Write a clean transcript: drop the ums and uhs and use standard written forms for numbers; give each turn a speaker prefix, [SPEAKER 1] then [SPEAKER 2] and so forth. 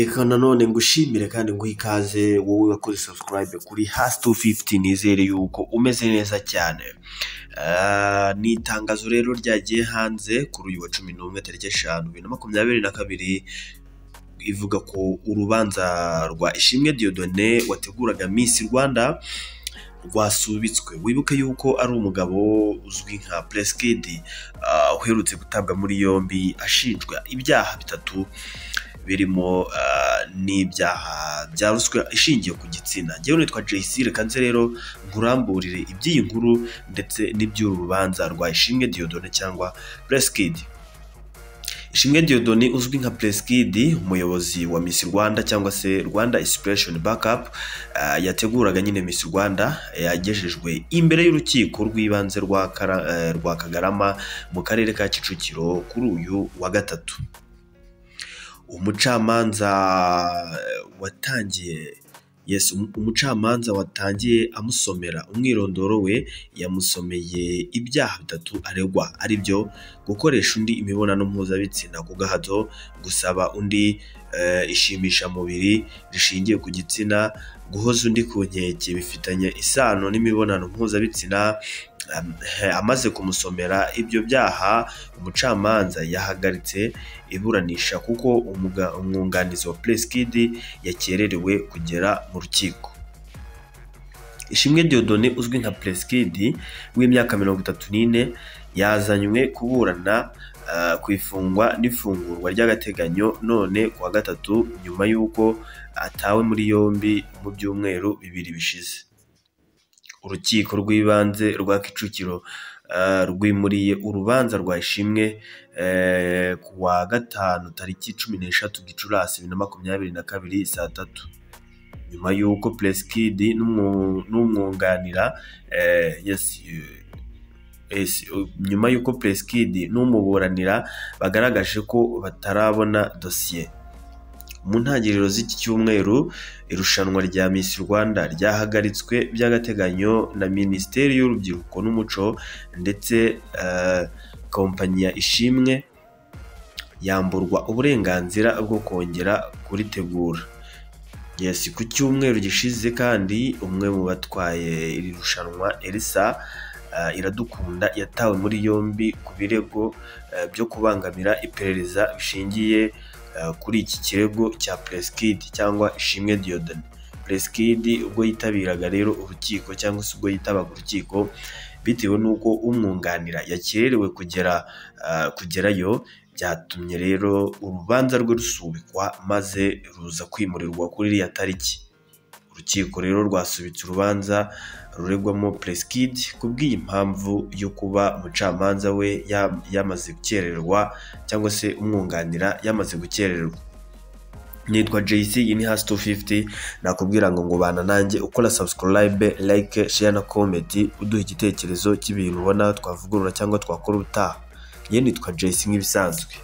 [SPEAKER 1] Reka nanone ngushimire kandi nguha ikaze wowe wakoze subscribe kuri #250 nizere yuko umeze neza cyane. Ni itangazo rero ryagiye hanze kuri uyu wa 11 tariki 5 2022 ivuga ko urubanza rwa Ishimwe Dieudonné wateguraga Miss Rwanda rwasubitswe. Wibuke yuko ari umugabo uzwi nka PRINCEKID uherutse gutabwa muri yombi ashinjwa ibyaha bitatu birimo n'ibyaha bya ruswa ishingiye ku gitsina. Ngewe nitwa JC, reka nze rero nkuramburire iby'iyi nkuru ndetse n'iby'urubanza rwa Ishimwe Dieudonné cyangwa PRINCEKID. Ishimwe Dieudonné uzwi nka PRINCEKID, umuyobozi wa Miss Rwanda cyangwa se Rwanda Inspiration Backup, yateguraga nyine Miss Rwanda, yagejejwe imbere y'urukiko rw'ibanze rwa Kagarama mu karere ka Kicukiro kuri uyu wa gatatu. Umucamanza watangiye amusomera umwirondoro we, yamusomeye ibyaha bitatu aregwa, ari byo gukoresha undi imibonano mpuzabitsina ku gahato, gusaba undi ishimisha mubiri rishingiye ku gitsina, guhoza undi ku nkeke bifitanye isano n'imibonano mpuzabitsina. Amaze kumusomera ibyo byaha, umucamanza yahagaritse iburanisha kuko umwunganizi wa PRINCEKID yakererewe kugera mu rukiko. Ishimwe Dieudonné uzwi nka PRINCEKID w'imyaka 34 yazanywe kuburana ku ifungwa n'ifungurwa ry'agateganyo none ku wa gatatu nyuma y'uko atawe muri yombi mu byumweru 2 bishize. Urukiko rw'ibanze rwa Kicukiro rwimuriye urubanza rwa Ishimwe ku wa gatanu tariki 13 Gicurasi 2022 saa 3, nyuma y'uko PRINCEKID n'umwunganira nyuma y'uko PRINCEKID n'umuburanira bagaragaje ko batarabona dosiye. Mu ntangiriro z'iki cyumweru, irushanwa rya Miss Rwanda ryahagaritswe by'agateganyo na Minisiteri y'Urubyiruko n'Umuco, ndetse kompanyi ya Ishimwe yamburwa uburenganzira bwo kongera kuritegura. Ku cyumweru gishize kandi umwe mu batwaye iri rushanwa, Elsa Iradukunda, yatawe muri yombi ku birego byo kubangamira iperereza bishingiye kuri iki kirego cya PRINCEKID cyangwa Ishimwe Dieudonné. PRINCEKID ubwo yitabiraga rero urukiko cyangwa se ubwo yitabaga urukiko, bitewe n'uko umwunganira yakererewe kugerayo, byatumye rero urubanza rwe rusubikwa maze ruza kwimurirwa kuri iriya tariki. Urukiko rero rwasubitse urubanza ruregwamo PRINCEKID kubw'iyi mpamvu yo kuba umucamanza we yamaze gukererwa cyangwa se umwunganira yamaze gukererwa. Nitwa JC, iyi ni #250, nakubwira ngo bana nanjye ukora subscribe, like, share na comment, uduha igitekerezo cy'ibintu ubona twavugurura cyangwa twakora ubutaha. Nitwa JC nk'ibisanzwe.